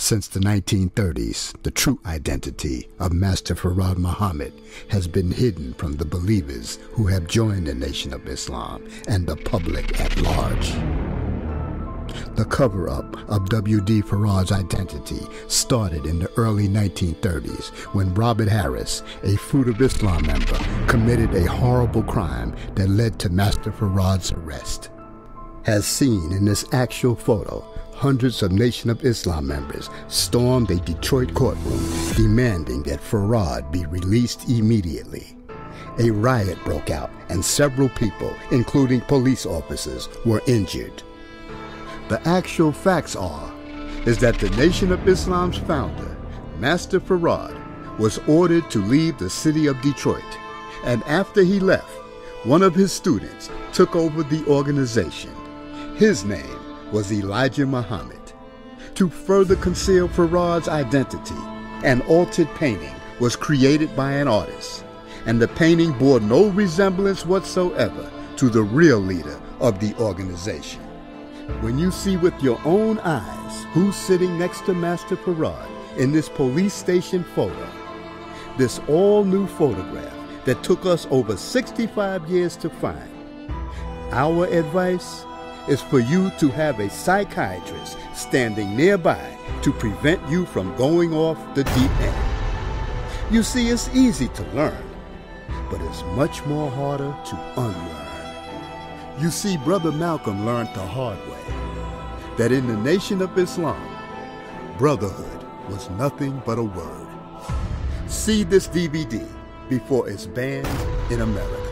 Since the 1930s, the true identity of Master Fard Muhammad has been hidden from the believers who have joined the Nation of Islam and the public at large. The cover-up of W.D. Farad's identity started in the early 1930s when Robert Harris, a Fruit of Islam member, committed a horrible crime that led to Master Farad's arrest. As seen in this actual photo, hundreds of Nation of Islam members stormed a Detroit courtroom demanding that Farad be released immediately. A riot broke out and several people, including police officers, were injured. The actual facts is that the Nation of Islam's founder, Master Farad, was ordered to leave the city of Detroit, and after he left, one of his students took over the organization. His name was Elijah Muhammad. To further conceal Farad's identity, an altered painting was created by an artist, and the painting bore no resemblance whatsoever to the real leader of the organization. When you see with your own eyes who's sitting next to Master Farad in this police station photo, this all-new photograph that took us over 65 years to find, our advice is for you to have a psychiatrist standing nearby to prevent you from going off the deep end. You see, it's easy to learn, but it's much more harder to unlearn. You see, Brother Malcolm learned the hard way that in the Nation of Islam, brotherhood was nothing but a word. See this DVD before it's banned in America.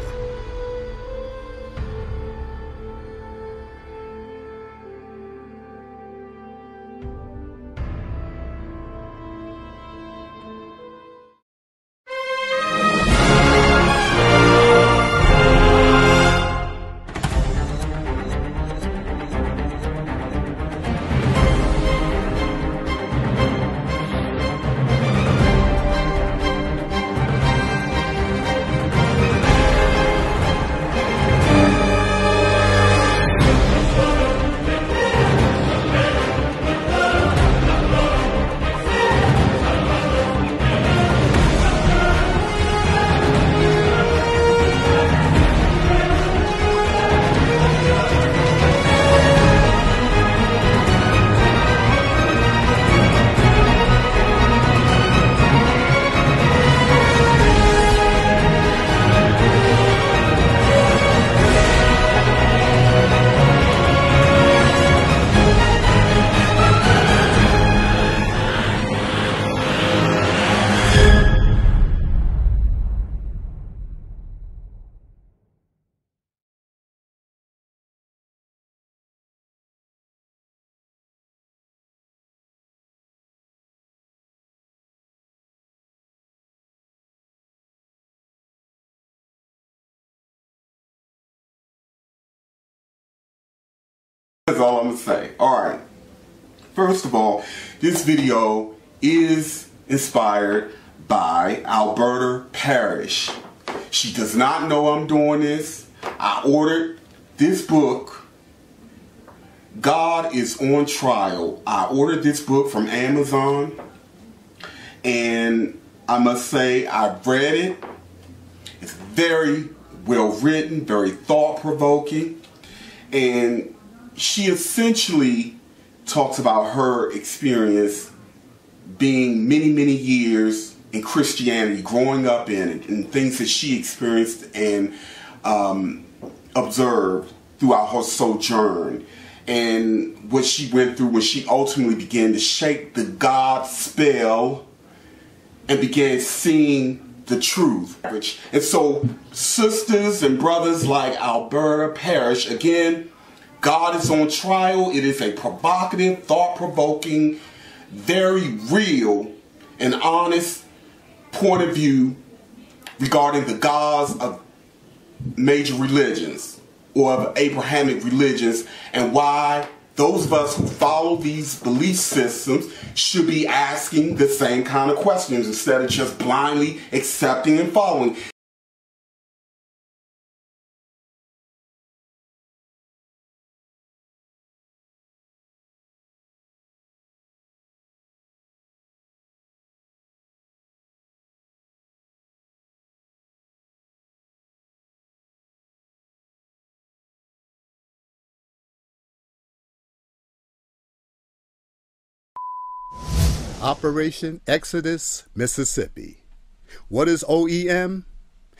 That's all I'm going to say. Alright. First of all, this video is inspired by Alberta Parrish. She does not know I'm doing this. I ordered this book, God is on Trial. I ordered this book from Amazon, and I must say I've read it. It's very well written, very thought-provoking, and she essentially talks about her experience being many years in Christianity, growing up in it, and things that she experienced and observed throughout her sojourn, and what she went through when she ultimately began to shake the God spell and began seeing the truth. And so sisters and brothers like Alberta Parrish, again, God is on Trial. It is a provocative, thought-provoking, very real and honest point of view regarding the gods of major religions or of Abrahamic religions, and why those of us who follow these belief systems should be asking the same kind of questions instead of just blindly accepting and following. Operation Exodus, Mississippi. What is OEM?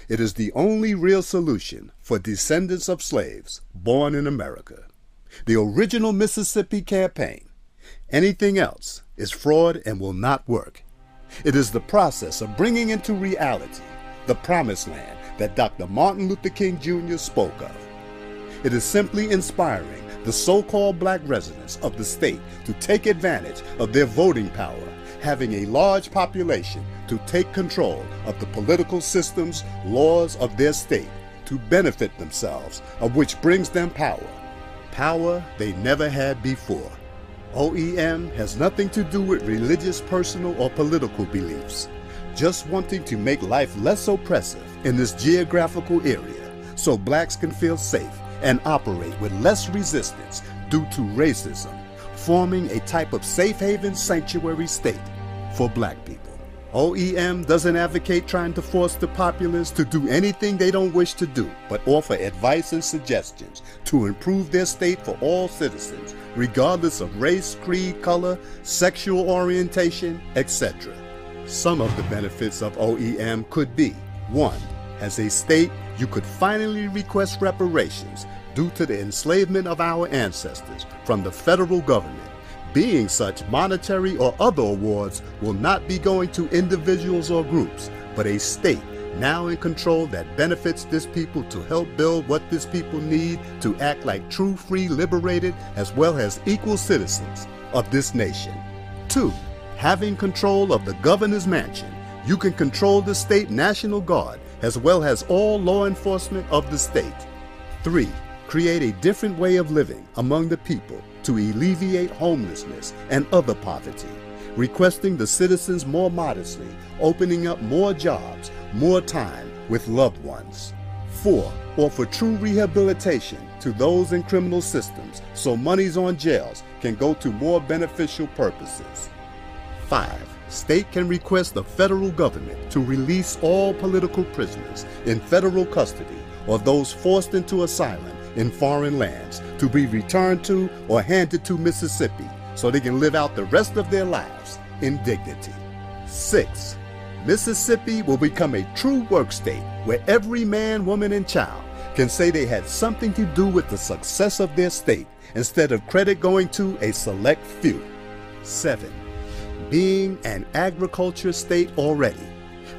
It is the only real solution for descendants of slaves born in America. The original Mississippi campaign. Anything else is fraud and will not work. It is the process of bringing into reality the promised land that Dr. Martin Luther King Jr. spoke of. It is simply inspiring the so-called black residents of the state to take advantage of their voting power, having a large population to take control of the political systems, laws of their state to benefit themselves, of which brings them power. Power they never had before. OEM has nothing to do with religious, personal, or political beliefs. Just wanting to make life less oppressive in this geographical area so blacks can feel safe and operate with less resistance due to racism, forming a type of safe haven sanctuary state for black people. OEM doesn't advocate trying to force the populace to do anything they don't wish to do, but offer advice and suggestions to improve their state for all citizens, regardless of race, creed, color, sexual orientation, etc. Some of the benefits of OEM could be: 1. As a state, you could finally request reparations due to the enslavement of our ancestors from the federal government. Being such, monetary or other awards will not be going to individuals or groups, but a state now in control that benefits this people to help build what this people need to act like true, free, liberated, as well as equal citizens of this nation. 2. Having control of the governor's mansion, you can control the state National Guard as well as all law enforcement of the state. 3. Create a different way of living among the people to alleviate homelessness and other poverty, requesting the citizens more modestly, opening up more jobs, more time with loved ones. 4. Offer true rehabilitation to those in criminal systems so monies on jails can go to more beneficial purposes. 5. State can request the federal government to release all political prisoners in federal custody or those forced into asylum in foreign lands to be returned to or handed to Mississippi so they can live out the rest of their lives in dignity. 6. Mississippi will become a true work state where every man, woman, and child can say they had something to do with the success of their state instead of credit going to a select few. 7. Being an agriculture state already,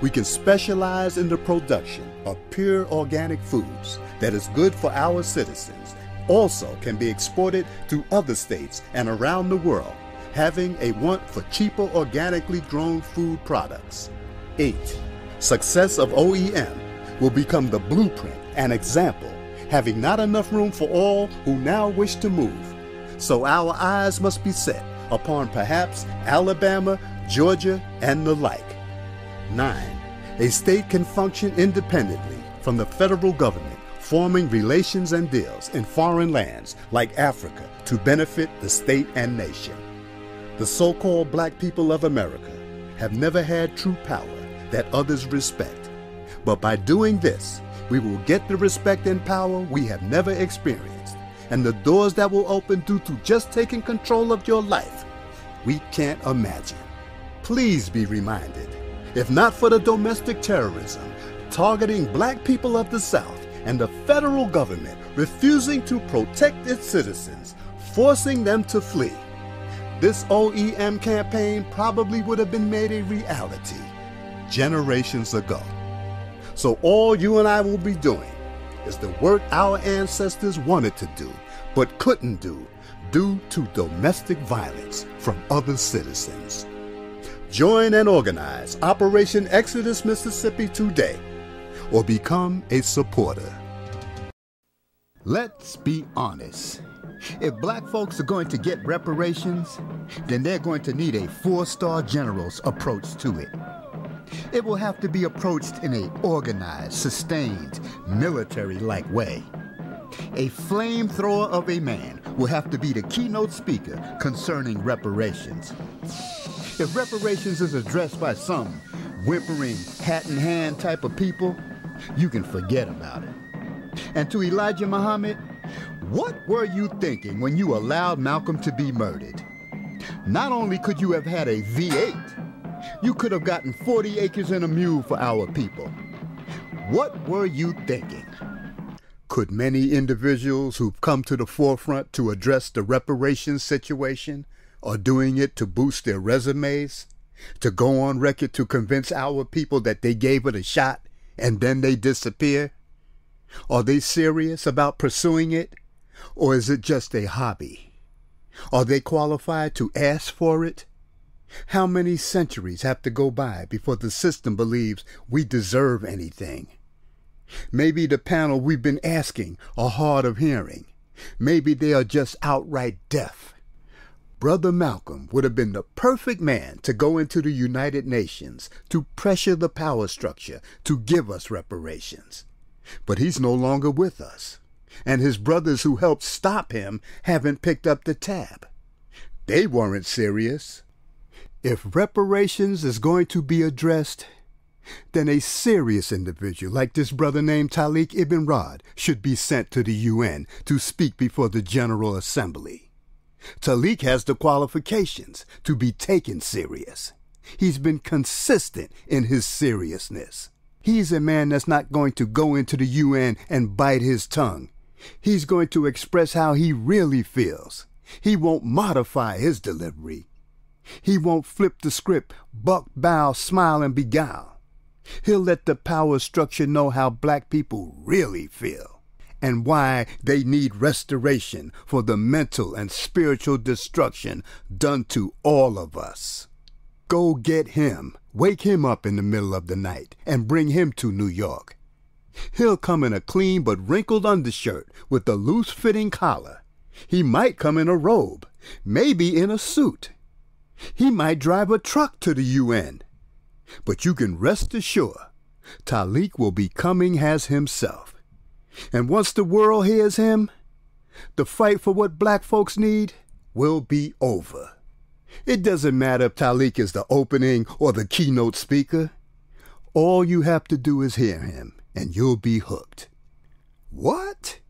we can specialize in the production of pure organic foods that is good for our citizens, also can be exported to other states and around the world, having a want for cheaper organically grown food products. 8. Success of OEM will become the blueprint and example, having not enough room for all who now wish to move. So our eyes must be set upon perhaps Alabama, Georgia, and the like. 9. A state can function independently from the federal government, forming relations and deals in foreign lands like Africa to benefit the state and nation. The so-called black people of America have never had true power that others respect. But by doing this, we will get the respect and power we have never experienced, and the doors that will open due to just taking control of your life, we can't imagine. Please be reminded, if not for the domestic terrorism targeting black people of the South and the federal government refusing to protect its citizens, forcing them to flee, this OEM campaign probably would have been made a reality generations ago. So all you and I will be doing is the work our ancestors wanted to do, but couldn't do due to domestic violence from other citizens. Join and organize Operation Exodus Mississippi today, or become a supporter. Let's be honest. If black folks are going to get reparations, then they're going to need a 4-star general's approach to it. It will have to be approached in an organized, sustained, military-like way. A flamethrower of a man will have to be the keynote speaker concerning reparations. If reparations is addressed by some whimpering, hat-in-hand type of people, you can forget about it. And to Elijah Muhammad, what were you thinking when you allowed Malcolm to be murdered? Not only could you have had a V8, you could have gotten 40 acres and a mule for our people. What were you thinking? Could many individuals who've come to the forefront to address the reparations situation are doing it to boost their resumes, to go on record to convince our people that they gave it a shot and then they disappear? Are they serious about pursuing it, or is it just a hobby? Are they qualified to ask for it? How many centuries have to go by before the system believes we deserve anything? Maybe the panel we've been asking are hard of hearing. Maybe they are just outright deaf. Brother Malcolm would have been the perfect man to go into the United Nations to pressure the power structure to give us reparations. But he's no longer with us, and his brothers who helped stop him haven't picked up the tab. They weren't serious. If reparations is going to be addressed, then a serious individual like this brother named Taalik Ibn'rad should be sent to the UN to speak before the General Assembly. Taalik has the qualifications to be taken serious. He's been consistent in his seriousness. He's a man that's not going to go into the UN and bite his tongue. He's going to express how he really feels. He won't modify his delivery. He won't flip the script, buck, bow, smile, and beguile. He'll let the power structure know how black people really feel and why they need restoration for the mental and spiritual destruction done to all of us. Go get him, wake him up in the middle of the night, and bring him to New York. He'll come in a clean but wrinkled undershirt with a loose-fitting collar. He might come in a robe, maybe in a suit. He might drive a truck to the UN. But you can rest assured, Taalik will be coming as himself. And once the world hears him, the fight for what black folks need will be over. It doesn't matter if Taalik is the opening or the keynote speaker. All you have to do is hear him, and you'll be hooked. What?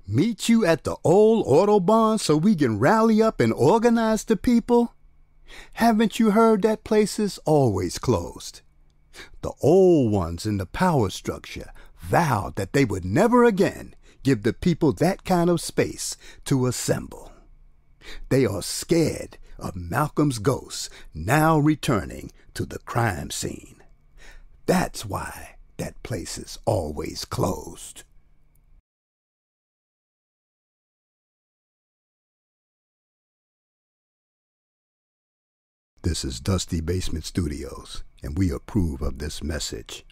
Meet you at the old Autobahn so we can rally up and organize the people? Haven't you heard that place is always closed? The old ones in the power structure vowed that they would never again give the people that kind of space to assemble. They are scared of Malcolm's ghost now returning to the crime scene. That's why that place is always closed. This is Dusty Basement Studios, and we approve of this message.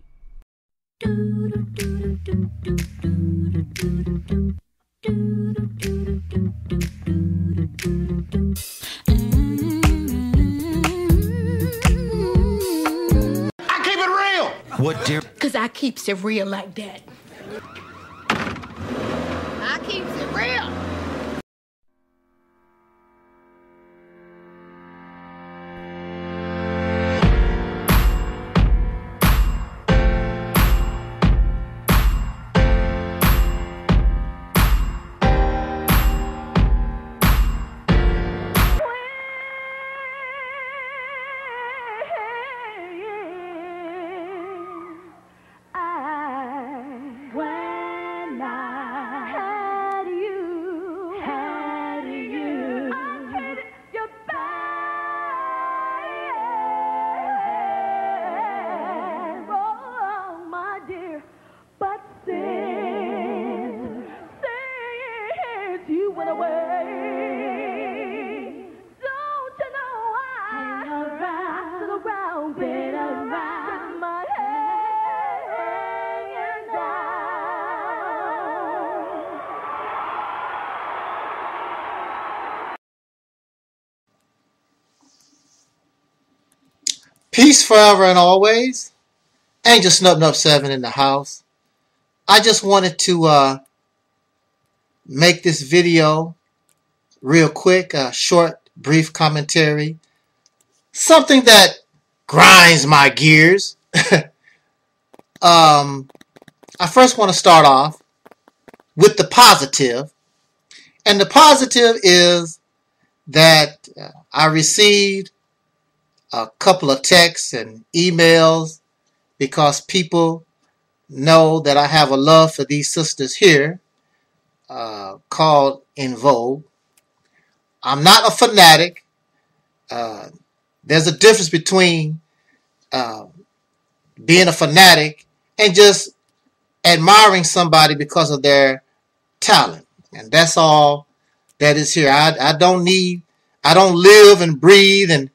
keeps it real like that. I keeps it real. Peace forever and always. Angel Snub 7 in the house. I just wanted to make this video real quick, a short, brief commentary. Something that grinds my gears. I first want to start off with the positive. And the positive is that I received a couple of texts and emails because people know that I have a love for these sisters here called In Vogue. I'm not a fanatic. There's a difference between being a fanatic and just admiring somebody because of their talent. And that's all that is here. I don't live and breathe, and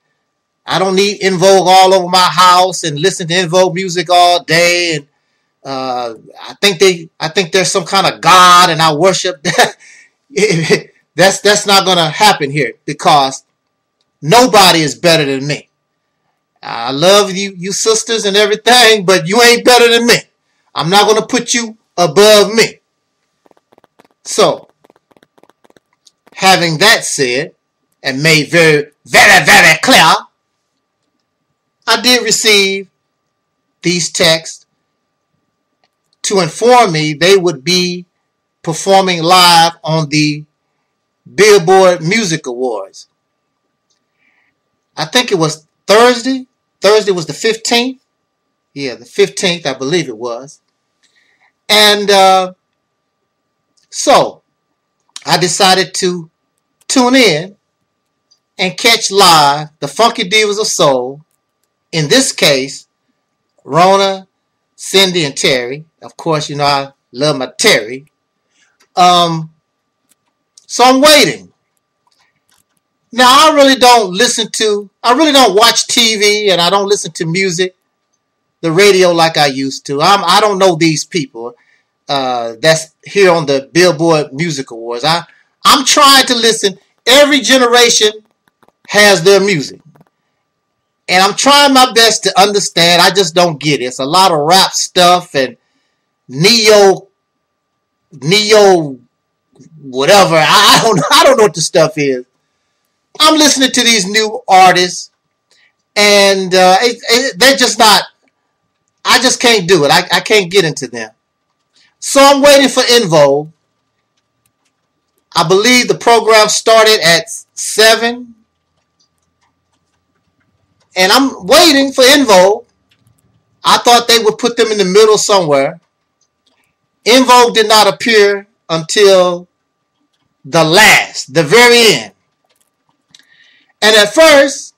I don't need In Vogue all over my house and listen to In Vogue music all day. And I think there's some kind of God and I worship that. That's not going to happen here because nobody is better than me. I love you sisters and everything, but you ain't better than me. I'm not going to put you above me. So, having that said and made very, very, very clear, I did receive these texts to inform me they would be performing live on the Billboard Music Awards. I think it was Thursday. Thursday was the 15th. Yeah, the 15th, I believe it was. And so I decided to tune in and catch live the Funky Divas of Soul. In this case, Rona, Cindy, and Terry. Of course, you know I love my Terry. So I'm waiting. Now, I really don't watch TV, and I don't listen to music, the radio like I used to. I don't know these people that's here on the Billboard Music Awards. I'm trying to listen. Every generation has their music. And I'm trying my best to understand. I just don't get it. It's a lot of rap stuff and neo whatever. I don't know what the stuff is. I'm listening to these new artists, and they're just not. I just can't do it. I can't get into them. So I'm waiting for In Vogue. I believe the program started at 7. And I'm waiting for In Vogue. I thought they would put them in the middle somewhere. In Vogue did not appear until the very end. And at first,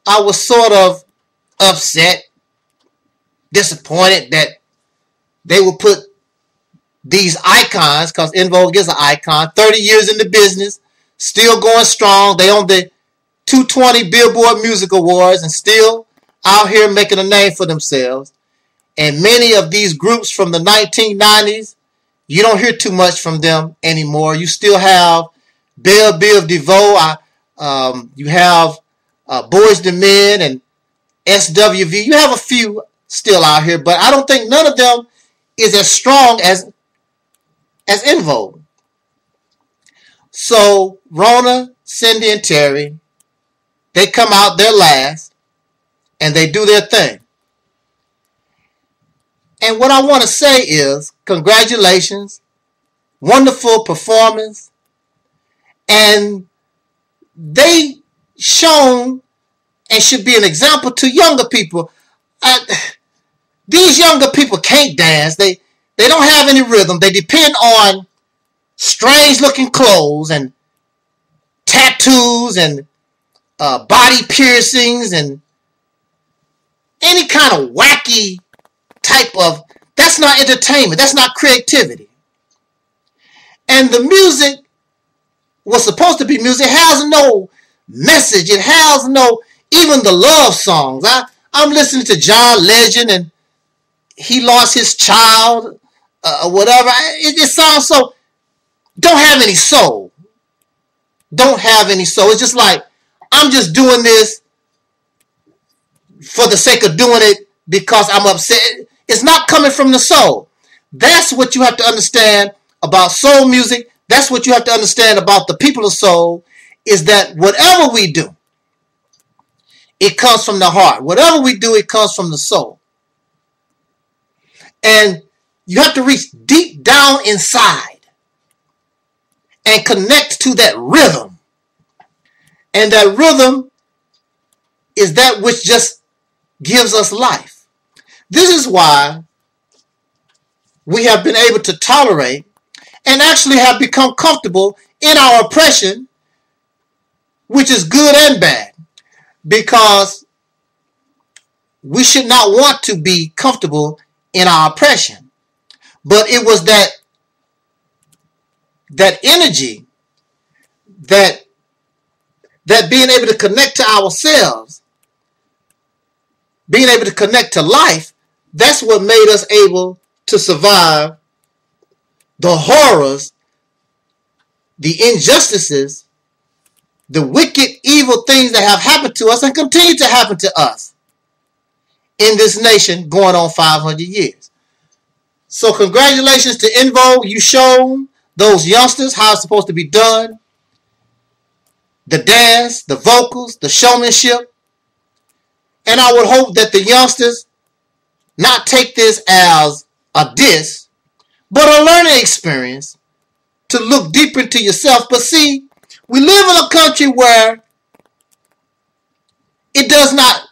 I was sort of upset, disappointed that they would put these icons, because In Vogue is an icon, 30 years in the business, still going strong. They own the 220 Billboard Music Awards and still out here making a name for themselves. And many of these groups from the 1990s, you don't hear too much from them anymore. You still have Belle Biv DeVoe. You have Boyz II Men and SWV. You have a few still out here, but I don't think none of them is as strong as En Vogue. So Rona, Cindy, and Terry, they come out their last, and they do their thing. And what I want to say is, congratulations, wonderful performance, and they shown and should be an example to younger people. These younger people can't dance. They don't have any rhythm. They depend on strange looking clothes and tattoos and body piercings and any kind of wacky type of, that's not entertainment. That's not creativity. And the music was supposed to be music. It has no message. It has no, even the love songs. I'm listening to John Legend and he lost his child or whatever. It sounds so, don't have any soul. Don't have any soul. It's just like, I'm just doing this for the sake of doing it because I'm upset. It's not coming from the soul. That's what you have to understand about soul music. That's what you have to understand about the people of soul, is that whatever we do, it comes from the heart. Whatever we do, it comes from the soul. And you have to reach deep down inside and connect to that rhythm. And that rhythm is that which just gives us life. This is why we have been able to tolerate and actually have become comfortable in our oppression, which is good and bad, because we should not want to be comfortable in our oppression. But it was that energy, that being able to connect to ourselves, being able to connect to life, that's what made us able to survive the horrors, the injustices, the wicked, evil things that have happened to us and continue to happen to us in this nation going on 500 years. So congratulations to En Vogue. You showed those youngsters how it's supposed to be done. The dance, the vocals, the showmanship. And I would hope that the youngsters not take this as a diss, but a learning experience to look deeper into yourself. But see, we live in a country where it does not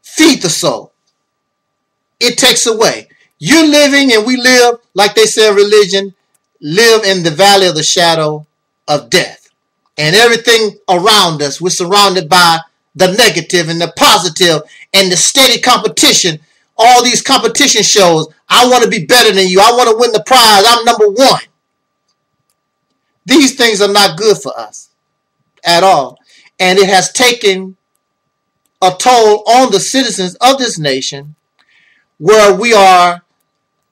feed the soul. It takes away. You're living, and we live, like they say in religion, live in the valley of the shadow of death. And everything around us, we're surrounded by the negative and the positive and the steady competition. All these competition shows. I want to be better than you. I want to win the prize. I'm number one. These things are not good for us at all. And it has taken a toll on the citizens of this nation, where we are,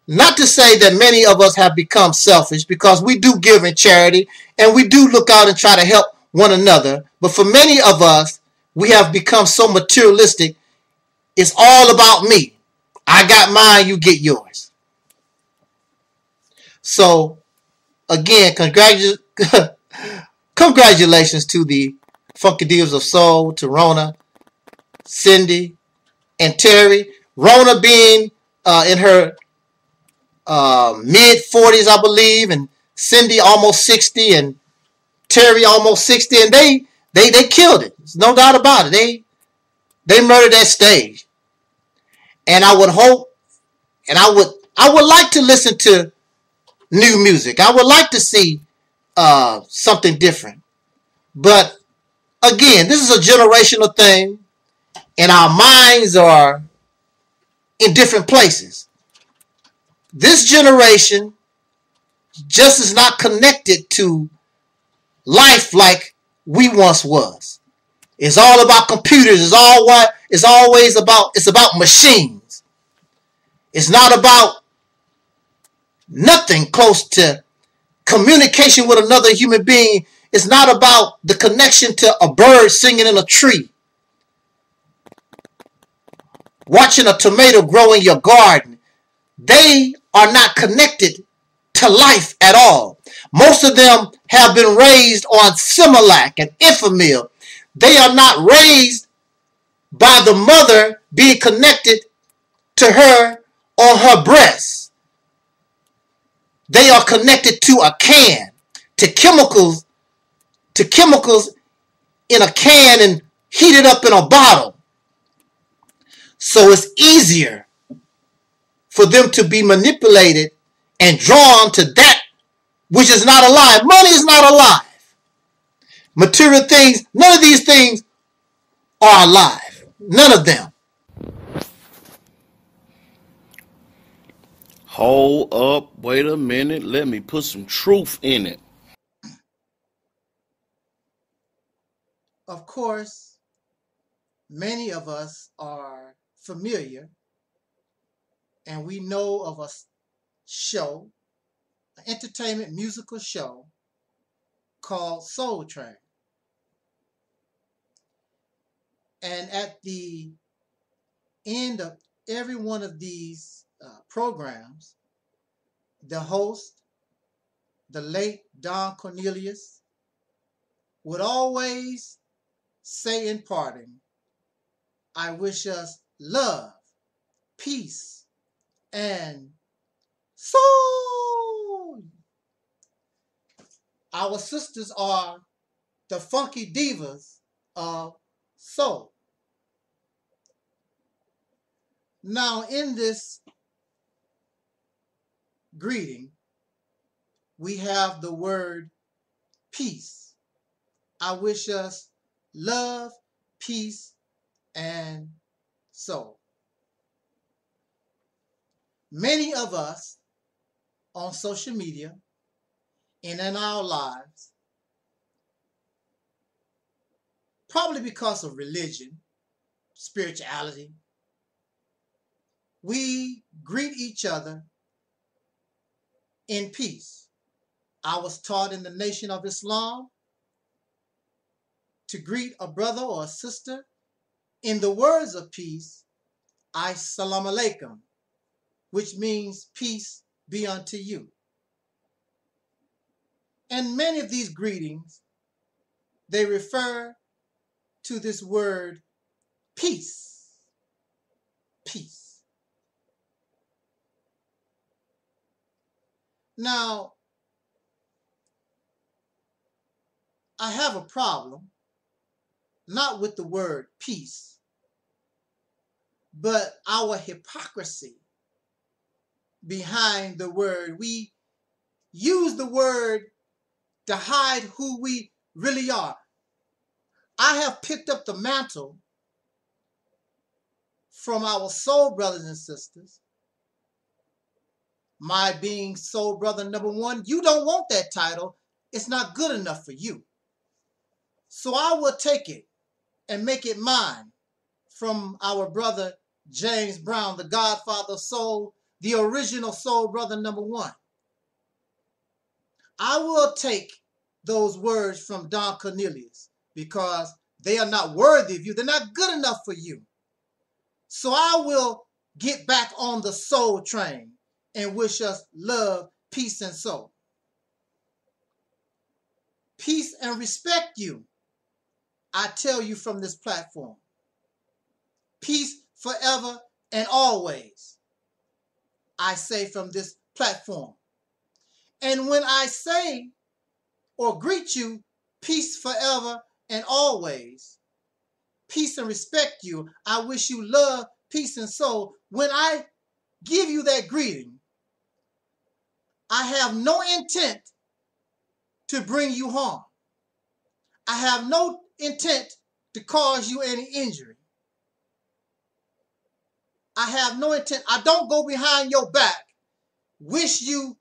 not to say that many of us have become selfish, because we do give in charity and we do look out and try to help one another. But for many of us, we have become so materialistic. It's all about me. I got mine, you get yours. So, again, congratulations to the Funky Divas of Soul, to Rona, Cindy, and Terry. Rona being in her mid-40s, I believe, and Cindy almost 60, and Terry almost 60, and they killed it. There's no doubt about it. They murdered that stage. And I would hope, and I would like to listen to new music. I would like to see something different. But again, this is a generational thing, and our minds are in different places. This generation just is not connected to life like we once was. It's all about computers. It's about machines. It's not about nothing close to communication with another human being. It's not about the connection to a bird singing in a tree. watching a tomato grow in your garden, they are not connected to life at all. Most of them have been raised on Similac and Enfamil. They are not raised by the mother being connected to her on her breast. They are connected to a can, to chemicals in a can and heated up in a bottle. So it's easier for them to be manipulated and drawn to that which is not alive. Money is not alive. Material things, none of these things are alive. None of them. Hold up, wait a minute, let me put some truth in it. Of course, many of us are familiar and we know of a show, an entertainment musical show called Soul Train. And at the end of every one of these programs, the host, the late Don Cornelius, would always say in parting, "I wish us love, peace, and soul." Our sisters are the funky divas of soul. Now, in this greeting, we have the word peace. I wish us love, peace, and soul. Many of us on social media and in our lives, probably because of religion, spirituality, we greet each other in peace. I was taught in the Nation of Islam to greet a brother or a sister in the words of peace, Assalamu alaikum, which means peace be unto you. And many of these greetings, they refer to this word peace. Peace. Now, I have a problem, not with the word peace, but our hypocrisy behind the word. We use the word to hide who we really are. I have picked up the mantle from our soul brothers and sisters. My being soul brother number one, you don't want that title. It's not good enough for you. So I will take it and make it mine from our brother James Brown, the godfather of soul, the original soul brother number one. I will take those words from Don Cornelius because they are not worthy of you. They're not good enough for you. So I will get back on the soul train and wish us love, peace, and soul. Peace and respect you, I tell you from this platform. Peace forever and always, I say from this platform. And when I say or greet you, peace forever and always, peace and respect you, I wish you love, peace, and soul. When I give you that greeting, I have no intent to bring you harm. I have no intent to cause you any injury. I have no intent. I don't go behind your back, wish you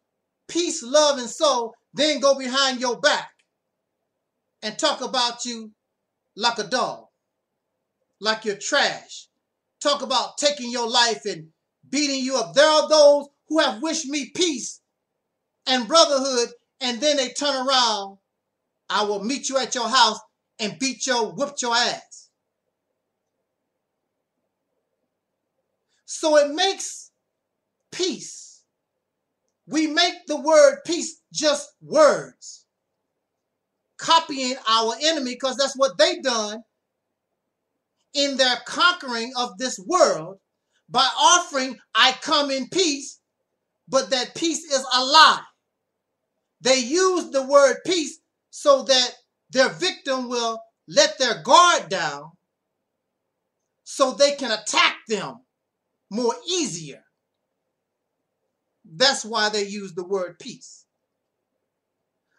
peace, love, and soul, then go behind your back and talk about you like a dog, like you're trash. Talk about taking your life and beating you up. There are those who have wished me peace and brotherhood, and then they turn around. I will meet you at your house and whip your ass. So it makes peace. We make the word peace just words, copying our enemy, because that's what they done in their conquering of this world by offering, I come in peace, but that peace is a lie. They use the word peace so that their victim will let their guard down so they can attack them more easier. That's why they use the word peace.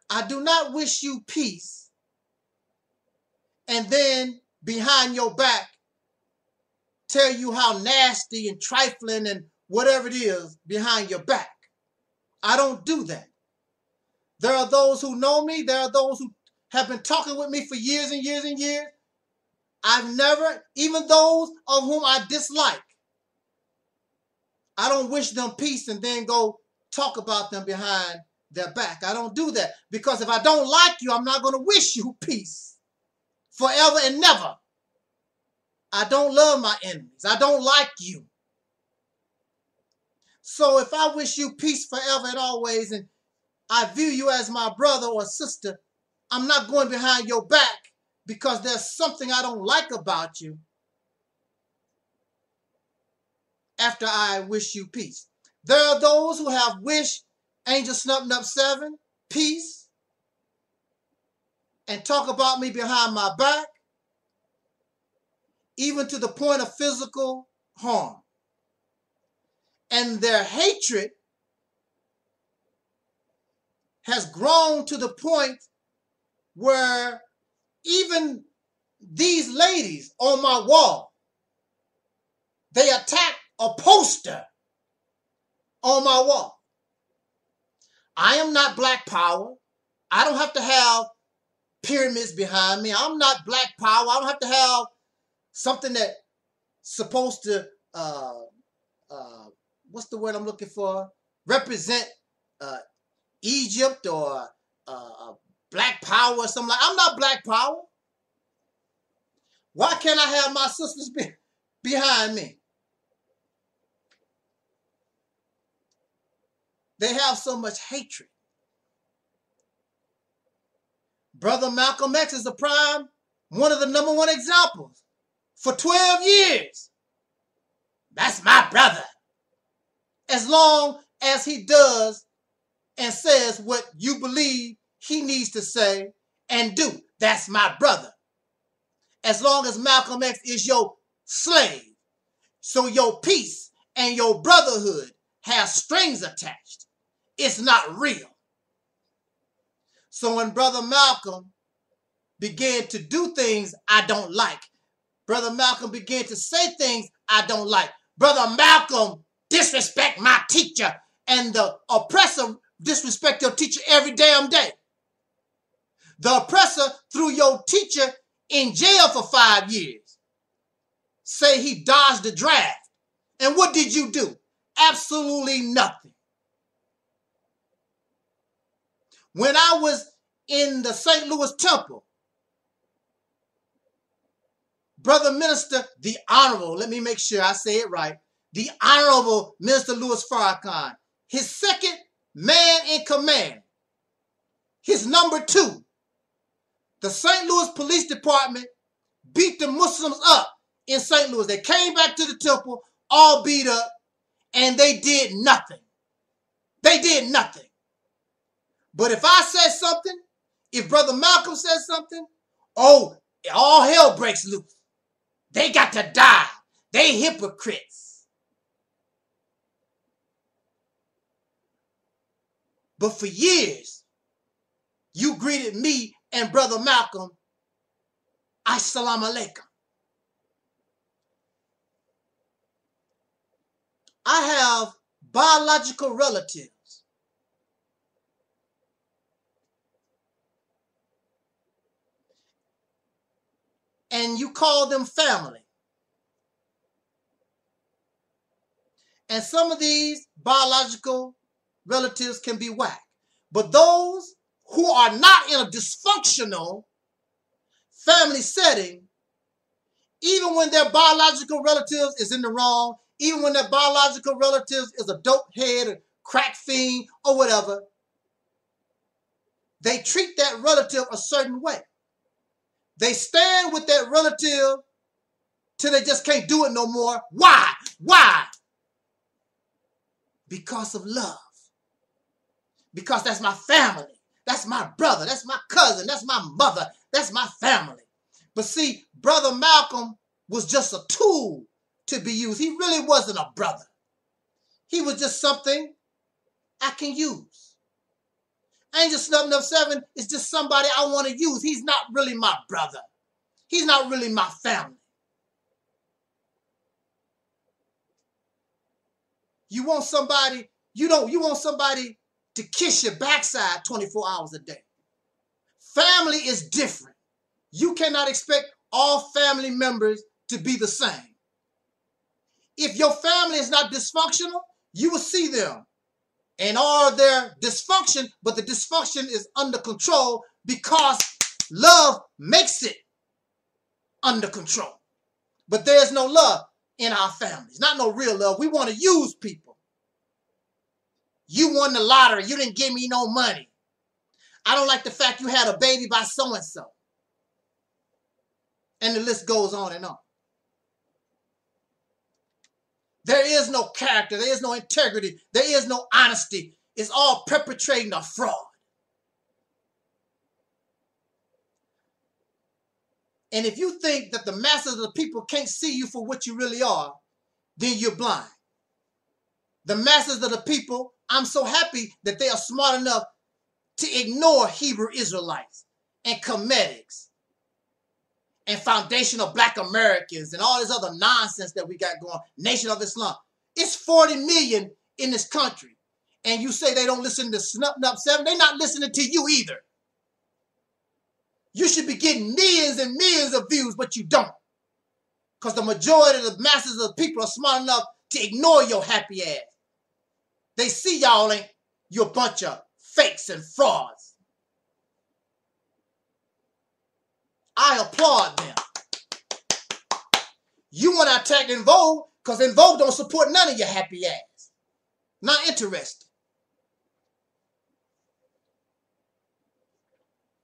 I do not wish you peace and then behind your back tell you how nasty and trifling and whatever it is behind your back. I don't do that. There are those who know me. There are those who have been talking with me for years and years and years. I've never, even those of whom I dislike, I don't wish them peace and then go talk about them behind their back. I don't do that, because if I don't like you, I'm not going to wish you peace forever and never. I don't love my enemies. I don't like you. So if I wish you peace forever and always, and I view you as my brother or sister, I'm not going behind your back because there's something I don't like about you after I wish you peace. There are those who have wished Angel Snubbing Up 7 peace and talk about me behind my back, even to the point of physical harm. And their hatred has grown to the point where even these ladies on my wall, they attack a poster on my wall. I am not Black Power. I don't have to have pyramids behind me. I'm not Black Power. I don't have to have something that's supposed to, what's the word I'm looking for? Represent Egypt or Black Power or something like that. I'm not Black Power. Why can't I have my sisters behind me? They have so much hatred. Brother Malcolm X is one of the number one examples. For 12 years, that's my brother. As long as he does and says what you believe he needs to say and do, that's my brother. As long as Malcolm X is your slave, so your peace and your brotherhood has strings attached, it's not real. So when Brother Malcolm began to do things I don't like, Brother Malcolm began to say things I don't like, Brother Malcolm disrespect my teacher, and the oppressor disrespect your teacher every damn day. The oppressor threw your teacher in jail for 5 years. Say he dodged the draft. And what did you do? Absolutely nothing. When I was in the St. Louis Temple, Brother Minister, the Honorable, let me make sure I say it right, the Honorable Minister Louis Farrakhan, his second man in command, his number 2, the St. Louis Police Department beat the Muslims up in St. Louis. They came back to the temple all beat up, and they did nothing. They did nothing. But if I said something, if Brother Malcolm says something, oh, all hell breaks loose. They got to die. They hypocrites. But for years, you greeted me and Brother Malcolm, Assalamu alaikum. I have biological relatives and you call them family. And some of these biological relatives can be whack. But those who are not in a dysfunctional family setting, even when their biological relatives is in the wrong, even when their biological relative is a dope head or crack fiend or whatever, they treat that relative a certain way. They stand with that relative till they just can't do it no more. Why? Why? Because of love. Because that's my family. That's my brother. That's my cousin. That's my mother. That's my family. But see, Brother Malcolm was just a tool to be used. He really wasn't a brother. He was just something I can use. Angel Snub 7 is just somebody I want to use. He's not really my brother. He's not really my family. You want somebody, you want somebody to kiss your backside 24 hours a day. Family is different. You cannot expect all family members to be the same. If your family is not dysfunctional, you will see them and all their dysfunction, but the dysfunction is under control because love makes it under control. But there's no love in our families, not no real love. We want to use people. You won the lottery. You didn't give me no money. I don't like the fact you had a baby by so-and-so. And the list goes on and on. There is no character. There is no integrity. There is no honesty. It's all perpetrating a fraud. And if you think that the masses of the people can't see you for what you really are, then you're blind. The masses of the people, I'm so happy that they are smart enough to ignore Hebrew Israelites and Comedics and foundational Black Americans and all this other nonsense that we got going, Nation of Islam. It's 40 million in this country. And you say they don't listen to Snup 7, they're not listening to you either. You should be getting millions and millions of views, but you don't. Because the majority of the masses of the people are smart enough to ignore your happy ass. They see y'all ain't you a bunch of fakes and frauds. I applaud them. You want to attack In Vogue because In Vogue don't support none of your happy ass. Not interested.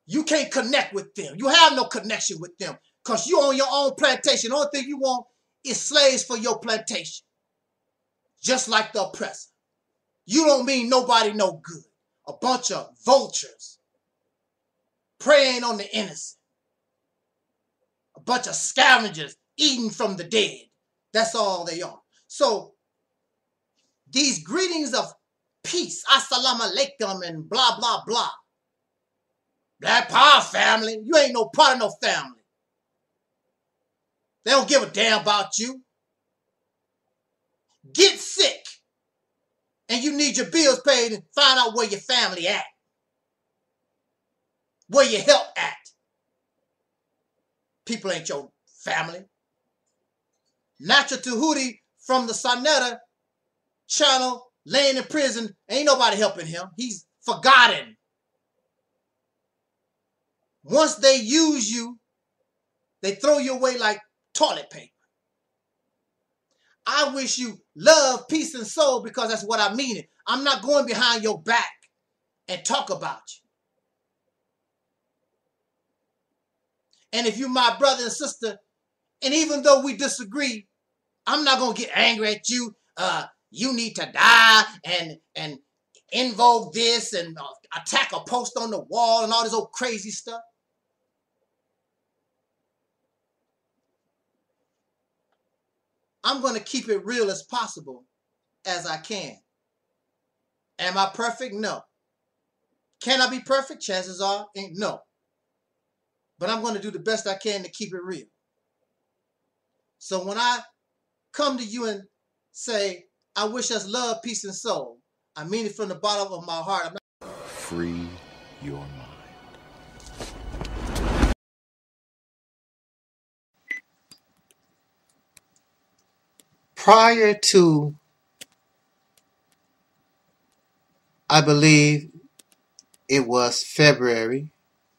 You can't connect with them. You have no connection with them because you own your own plantation. The only thing you want is slaves for your plantation. Just like the oppressor. You don't mean nobody no good. A bunch of vultures preying on the innocent. A bunch of scavengers eating from the dead. That's all they are. So these greetings of peace, assalamu alaikum and blah, blah, blah. Black Power family, you ain't no part of no family. They don't give a damn about you. Get sick and you need your bills paid and find out where your family at. Where your help at. People ain't your family. Natural Tahuti from the Sonetta channel laying in prison. Ain't nobody helping him. He's forgotten. Once they use you, they throw you away like toilet paper. I wish you love, peace, and soul because that's what I mean. I'm not going behind your back and talk about you. And if you're my brother and sister, and even though we disagree, I'm not going to get angry at you. You need to die and invoke this and attack a post on the wall and all this old crazy stuff. I'm going to keep it real as possible as I can. Am I perfect? No. Can I be perfect? Chances are, no. But I'm going to do the best I can to keep it real. So when I come to you and say, I wish us love, peace, and soul, I mean it from the bottom of my heart. Free your mind. Prior to, I believe it was February,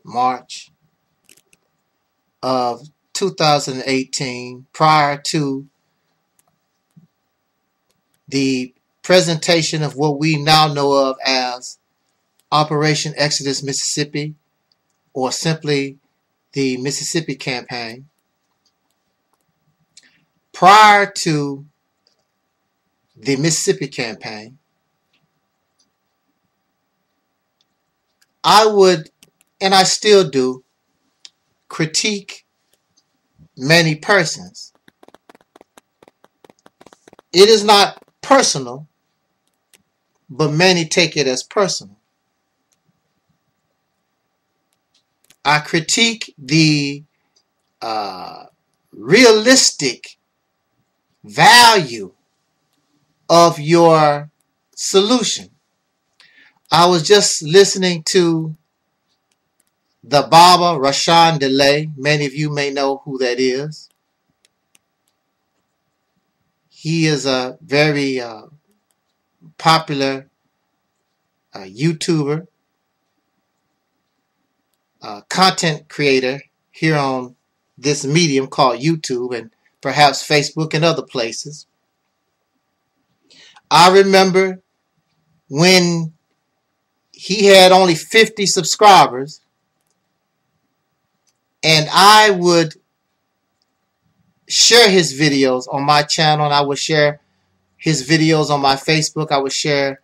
March of 2018, prior to the presentation of what we now know of as Operation Exodus Mississippi, or simply the Mississippi Campaign. Prior to the Mississippi Campaign, I would, and I still do, critique many persons. It is not personal, but many take it as personal. I critique the realistic value of your solution. I was just listening to the Baba Rashan Delay. Many of you may know who that is. He is a very popular YouTuber, content creator here on this medium called YouTube, and perhaps Facebook and other places. I remember when he had only 50 subscribers, and I would share his videos on my channel, and I would share his videos on my Facebook. I would share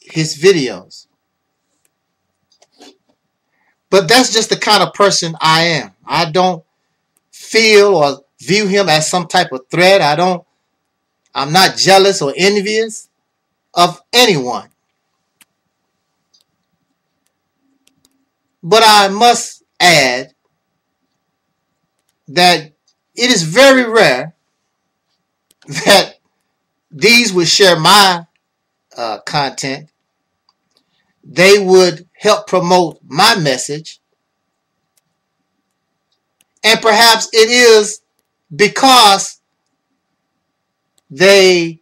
his videos. But that's just the kind of person I am. I don't feel or view him as some type of threat. I'm not jealous or envious of anyone. But I must add that it is very rare that these would share my content. They would help promote my message. And perhaps it is because they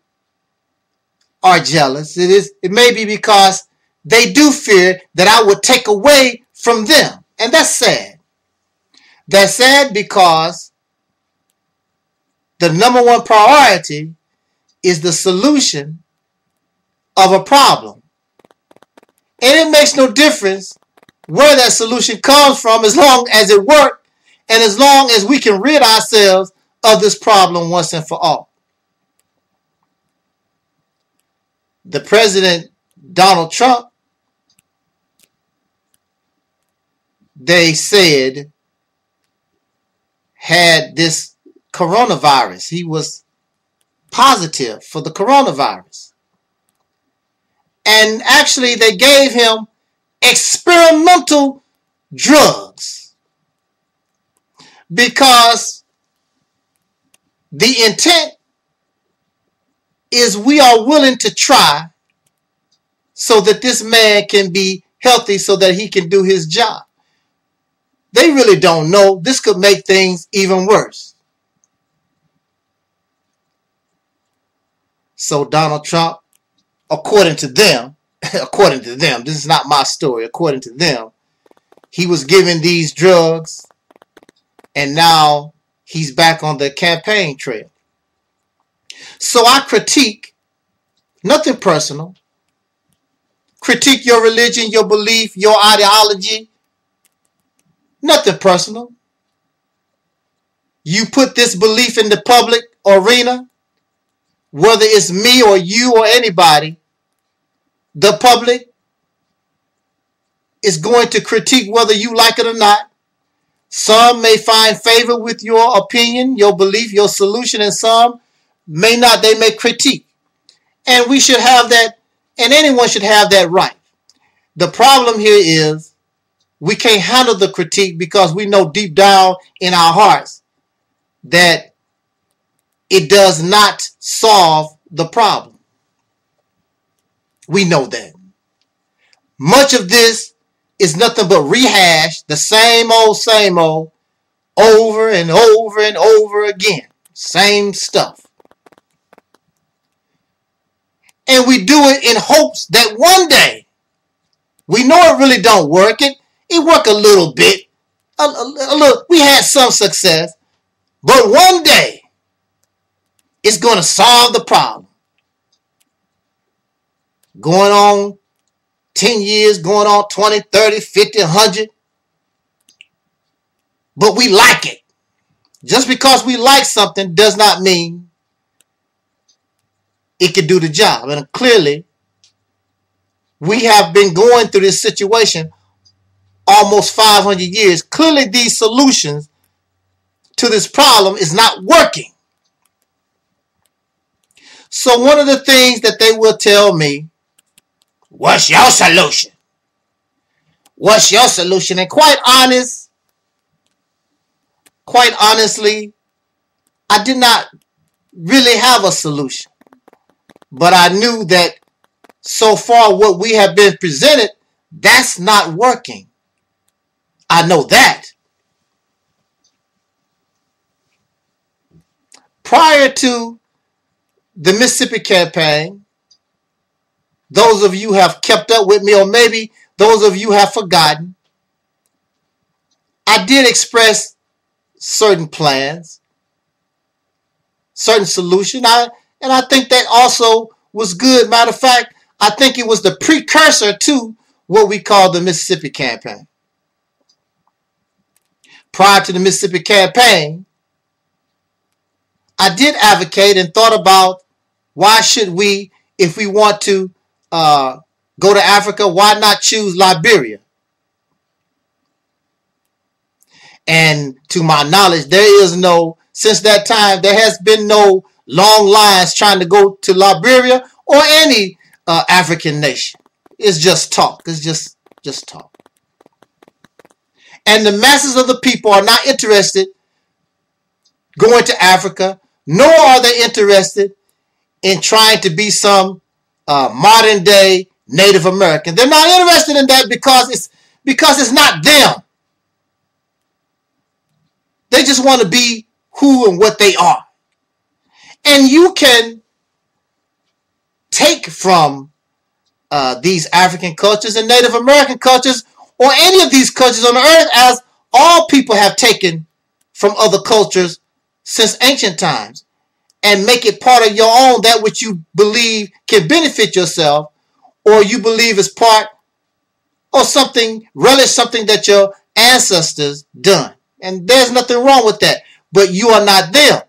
are jealous. It may be because they do fear that I would take away from them. And that's sad. That's sad because the number one priority is the solution of a problem. And it makes no difference where that solution comes from as long as it works and as long as we can rid ourselves of this problem once and for all. The President Donald Trump, they said, had this coronavirus. He was positive for the coronavirus. And actually they gave him experimental drugs because the intent is we are willing to try so that this man can be healthy so that he can do his job. They really don't know. This could make things even worse. So Donald Trump, according to them, this is not my story, according to them, he was given these drugs and now he's back on the campaign trail. So I critique, nothing personal, critique your religion, your belief, your ideology, nothing personal. You put this belief in the public arena, whether it's me or you or anybody, the public is going to critique whether you like it or not. Some may find favor with your opinion, your belief, your solution, and some may not. They may critique. And we should have that, and anyone should have that right. The problem here is we can't handle the critique because we know deep down in our hearts that it does not solve the problem. We know that. Much of this is nothing but rehash, the same old, over and over and over again. Same stuff. And we do it in hopes that one day, we know it really don't work. It worked a little bit. A little, we had some success. But one day, it's going to solve the problem. Going on 10 years, going on 20, 30, 50, 100. But we like it. Just because we like something does not mean it can do the job. And clearly, we have been going through this situation almost 500 years. Clearly, these solutions to this problem is not working. So one of the things that they will tell me, what's your solution? What's your solution? And quite honestly, I did not really have a solution. But I knew that so far what we have been presented, that's not working. I know that. Prior to the Mississippi campaign, those of you have kept up with me, or maybe those of you have forgotten, I did express certain plans, certain solution. And I think that also was good. Matter of fact, I think it was the precursor to what we call the Mississippi campaign. Prior to the Mississippi campaign, I did advocate and thought about why should we, if we want to go to Africa, why not choose Liberia? And to my knowledge, there is no, since that time, there has been no long lines trying to go to Liberia or any African nation. It's just talk. It's just talk. And the masses of the people are not interested going to Africa, nor are they interested in trying to be some modern day Native American. They're not interested in that because it's not them. They just want to be who and what they are. And you can take from these African cultures and Native American cultures, or any of these cultures on the earth, as all people have taken from other cultures since ancient times, and make it part of your own, that which you believe can benefit yourself, or you believe is part or something, relish something that your ancestors done. And there's nothing wrong with that. But you are not them.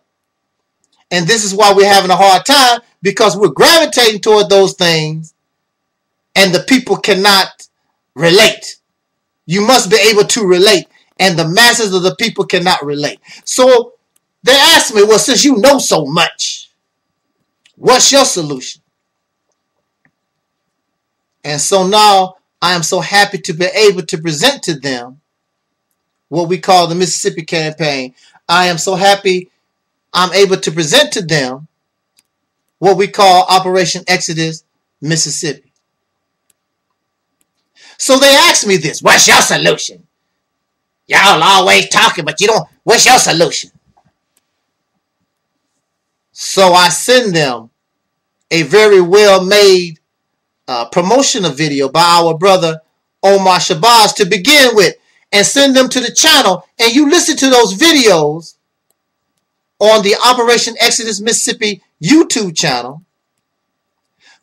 And this is why we're having a hard time, because we're gravitating toward those things and the people cannot relate. You must be able to relate, and the masses of the people cannot relate. So they asked me, well, since you know so much, what's your solution? And so now I am so happy to be able to present to them what we call the Mississippi campaign. I am so happy I'm able to present to them what we call Operation Exodus Mississippi. So they asked me this, what's your solution? Y'all always talking, but you don't, what's your solution? So I send them a very well-made promotional video by our brother Omar Shabazz to begin with, and send them to the channel, and you listen to those videos on the Operation Exodus Mississippi YouTube channel,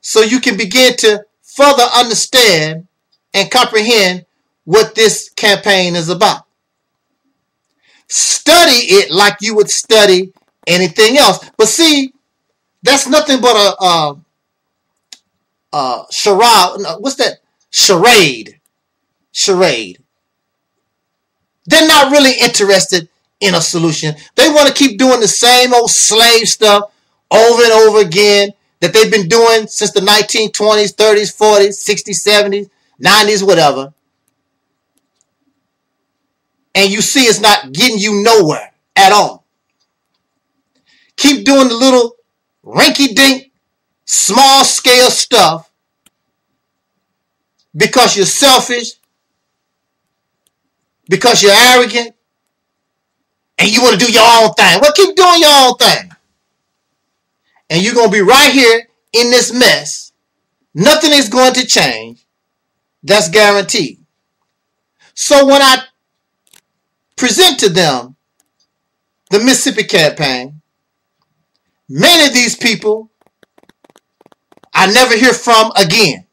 so you can begin to further understand and comprehend what this campaign is about. Study it like you would study anything else. But see, that's nothing but a charade. What's that? Charade. Charade. They're not really interested in a solution. They want to keep doing the same old slave stuff over and over again that they've been doing since the 1920s, 30s, 40s, 60s, 70s, 90s, whatever. And you see it's not getting you nowhere at all. Keep doing the little rinky-dink, small-scale stuff because you're selfish, because you're arrogant, and you want to do your own thing. Well, keep doing your own thing. And you're going to be right here in this mess. Nothing is going to change. That's guaranteed. So when I present to them the Mississippi campaign, Many of these people I never hear from again.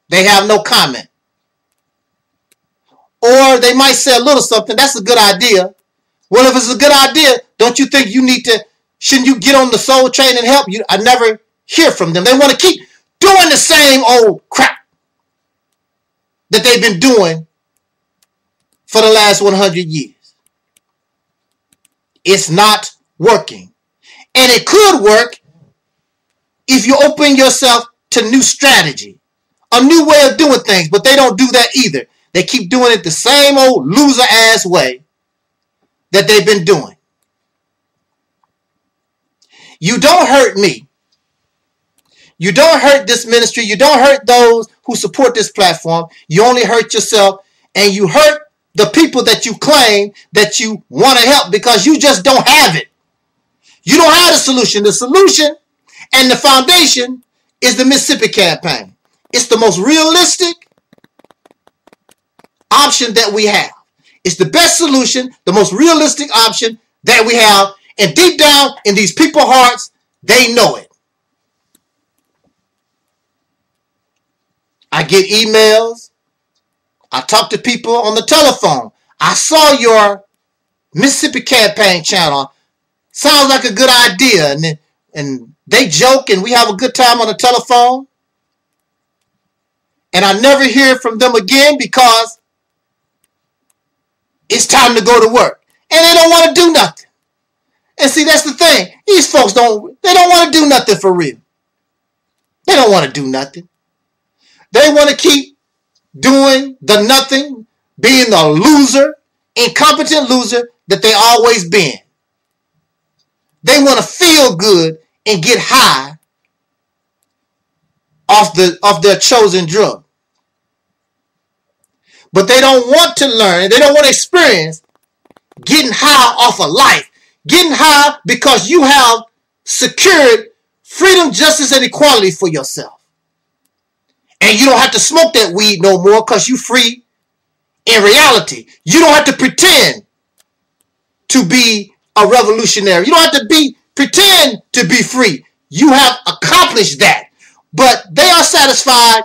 They have no comment. Or they might say a little something. That's a good idea. Well, if it's a good idea, don't you think you need to, shouldn't you get on the soul train and help? I never hear from them. They want to keep doing the same old crap that they've been doing for the last 100 years. It's not working. And it could work if you open yourself to new strategy, a new way of doing things, but they don't do that either. They keep doing it the same old loser-ass way that they've been doing. You don't hurt me. You don't hurt this ministry. You don't hurt those who support this platform. You only hurt yourself, and you hurt the people that you claim that you want to help because you just don't have it. You don't have the solution. The solution and the foundation is the Mississippi campaign. It's the most realistic option that we have. It's the best solution, the most realistic option that we have. And deep down in these people's hearts, they know it. I get emails. I talk to people on the telephone. I saw your Mississippi campaign channel. Sounds like a good idea. And they joke and we have a good time on the telephone. And I never hear from them again because it's time to go to work. And they don't want to do nothing. And see, that's the thing. These folks they don't want to do nothing for real. They don't want to do nothing. They want to keep doing the nothing, being the loser, incompetent loser that they always been. They want to feel good and get high off their chosen drug. But they don't want to learn, they don't want to experience getting high off of life. Getting high because you have secured freedom, justice, and equality for yourself. And you don't have to smoke that weed no more because you're free in reality. You don't have to pretend to be a revolutionary. You don't have to pretend to be free. You have accomplished that. But they are satisfied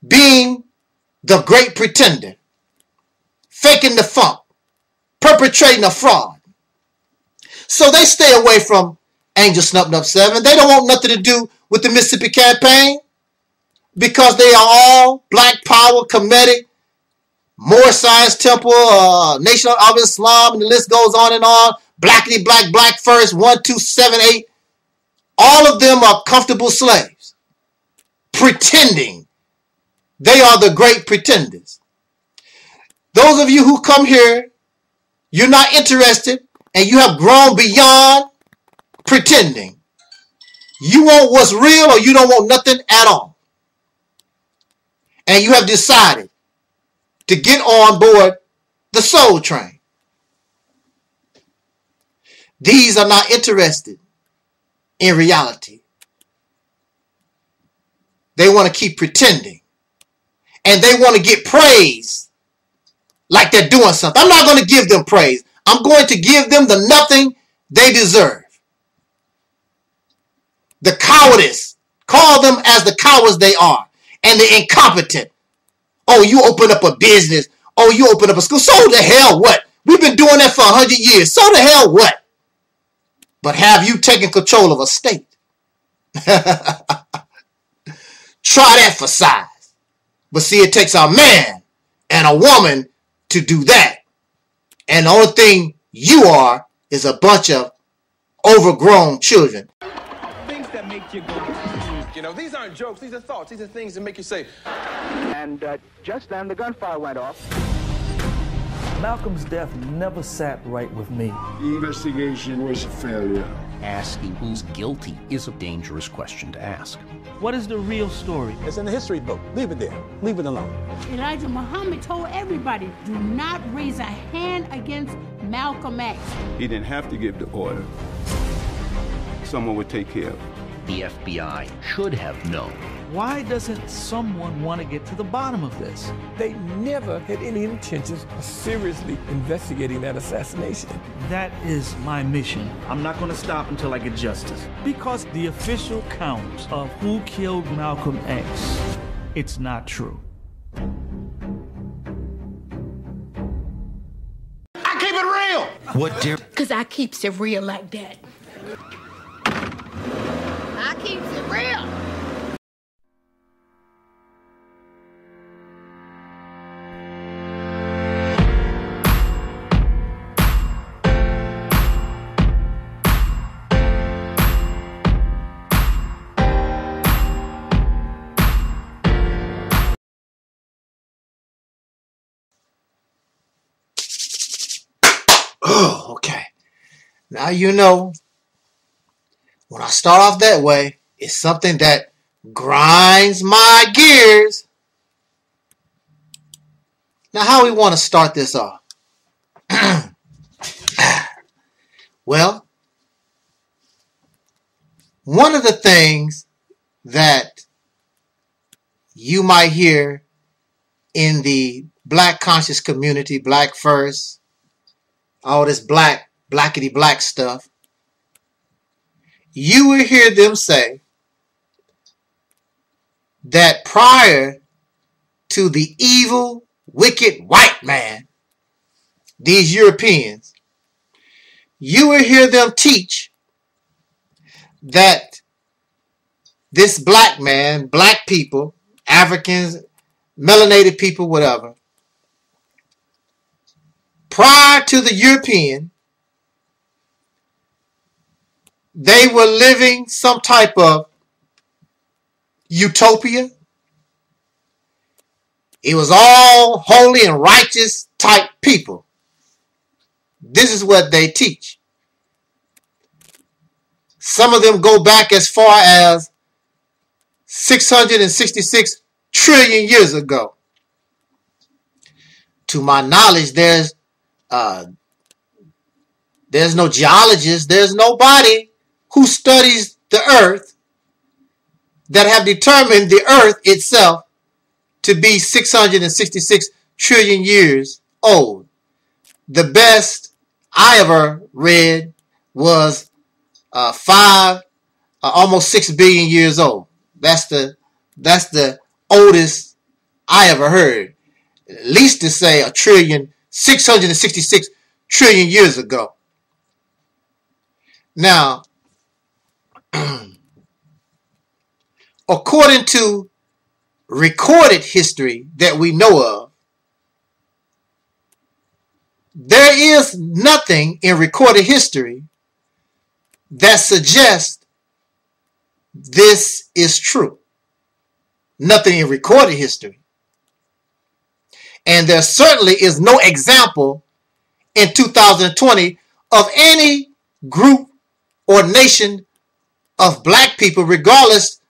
being the great pretender, faking the funk, perpetrating a fraud. So they stay away from Angel Snub Nub 7. They don't want nothing to do with the Mississippi campaign because they are all Black Power, Comedic, More Science Temple, Nation of Islam, and the list goes on and on. Blackity Black, Black First, 1, 2, 7, 8. All of them are comfortable slaves, pretending they are the great pretenders. Those of you who come here, you're not interested, and you have grown beyond pretending. You want what's real or you don't want nothing at all. And you have decided to get on board the soul train. These are not interested in reality. They want to keep pretending. And they want to get praise like they're doing something. I'm not going to give them praise. I'm going to give them the nothing they deserve. The cowardice. Call them as the cowards they are. And the incompetent. Oh, you open up a business. Oh, you open up a school. So the hell what? We've been doing that for 100 years. So the hell what? But have you taken control of a state? Try that for size. But see, it takes a man and a woman to do that. And the only thing you are is a bunch of overgrown children. Things that make you go, you know, these aren't jokes, these are thoughts, these are things that make you say. And just then the gunfire went off. Malcolm's death never sat right with me. The investigation was a failure. Asking who's guilty is a dangerous question to ask. What is the real story? It's in the history book. Leave it there. Leave it alone. Elijah Muhammad told everybody, do not raise a hand against Malcolm X. He didn't have to give the order. Someone would take care of it. The FBI should have known Why doesn't someone want to get to the bottom of this? They never had any intentions of seriously investigating that assassination. That is my mission. I'm not going to stop until I get justice. Because the official count of who killed Malcolm X, it's not true. I keep it real! What, dear? Because I keeps it real like that. I keeps it real. Oh, okay. Now you know, when I start off that way, it's something that grinds my gears. Now, how we want to start this off? Well, one of the things that you might hear in the black conscious community, black first, all this blackity black stuff, you will hear them say that prior to the evil, wicked white man, these Europeans, you will hear them teach that this black man, black people, Africans, melanated people, whatever, prior to the European, they were living some type of utopia. It was all holy and righteous type people. This is what they teach. Some of them go back as far as 666 trillion years ago. To my knowledge, there's no geologist, there's nobody who studies the earth that have determined the earth itself to be 666 trillion years old. The best I ever read was almost 6 billion years old. That's the oldest I ever heard. At least to say 666 trillion years ago. Now, according to recorded history that we know of, there is nothing in recorded history that suggests this is true. Nothing in recorded history. And there certainly is no example in 2020 of any group or nation of black people, regardless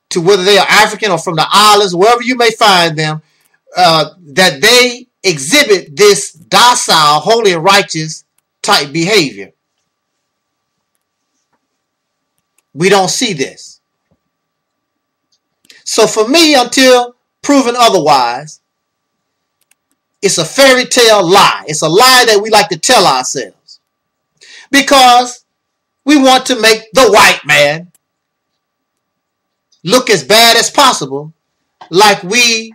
to whether they are African or from the islands, wherever you may find them, that they exhibit this docile, holy, and righteous type behavior. We don't see this. So for me, until proven otherwise, it's a fairy tale lie. It's a lie that we like to tell ourselves. Because we want to make the white man look as bad as possible, like we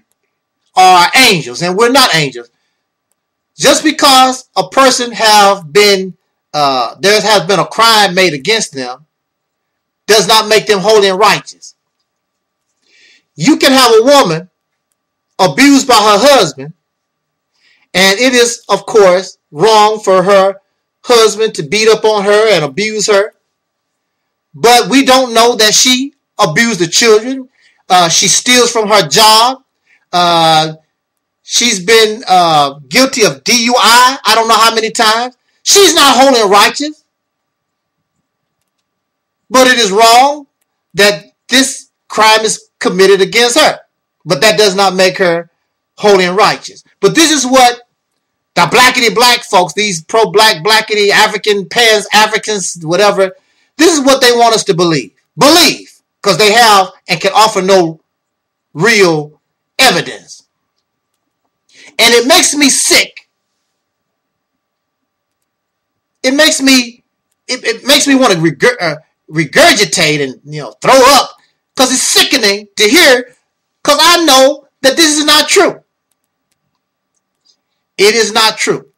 are angels, and we're not angels. Just because a person have been, there has been a crime made against them, does not make them holy and righteous. You can have a woman abused by her husband, and it is, of course, wrong for her husband to beat up on her and abuse her. But we don't know that she abused the children. She steals from her job. She's been guilty of DUI. I don't know how many times. She's not holy and righteous. But it is wrong that this crime is committed against her. But that does not make her holy and righteous. But this is what the blackity black folks, these pro-black, blackity, African, Pan-Africans, whatever, this is what they want us to believe. Believe because they have and can offer no real evidence. And it makes me sick. It makes me want to regurgitate and throw up, because it's sickening to hear, because I know that this is not true. It is not true.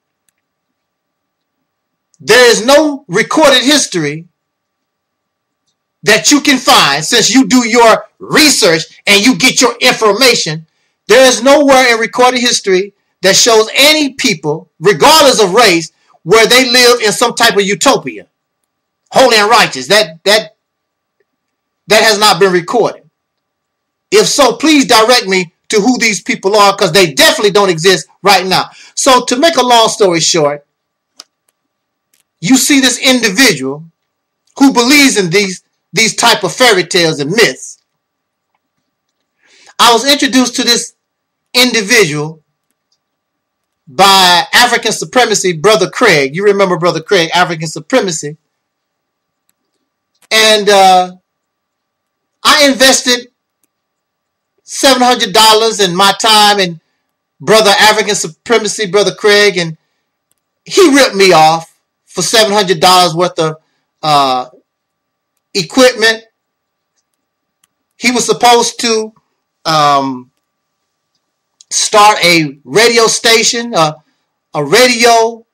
There is no recorded history that you can find, since you do your research and you get your information. There is nowhere in recorded history that shows any people, regardless of race, where they live in some type of utopia, holy and righteous. That has not been recorded. If so, please direct me to who these people are, because they definitely don't exist right now. So to make a long story short, you see this individual who believes in these type of fairy tales and myths. I was introduced to this individual by African Supremacy, Brother Craig. You remember Brother Craig, African Supremacy. And I invested $700 in my time in Brother African Supremacy, Brother Craig, and he ripped me off for $700 worth of equipment. He was supposed to start a radio station, a radio,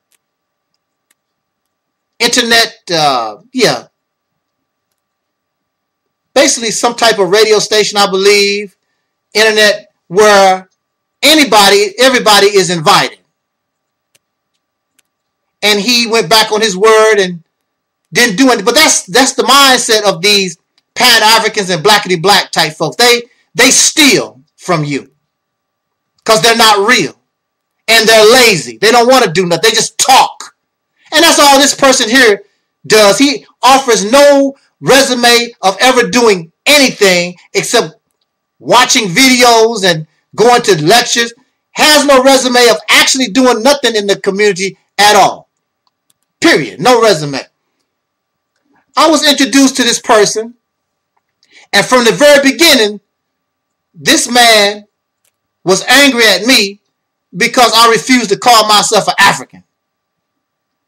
internet, basically some type of radio station, I believe, internet, where everybody is invited. And he went back on his word and didn't do anything. But that's the mindset of these Pan-Africans and blackity black type folks. They steal from you because they're not real. And they're lazy. They don't want to do nothing. They just talk. And that's all this person here does. He offers no resume of ever doing anything except watching videos and going to lectures. Has no resume of actually doing nothing in the community at all. Period. No resume. I was introduced to this person, and from the very beginning, this man was angry at me because I refused to call myself an African.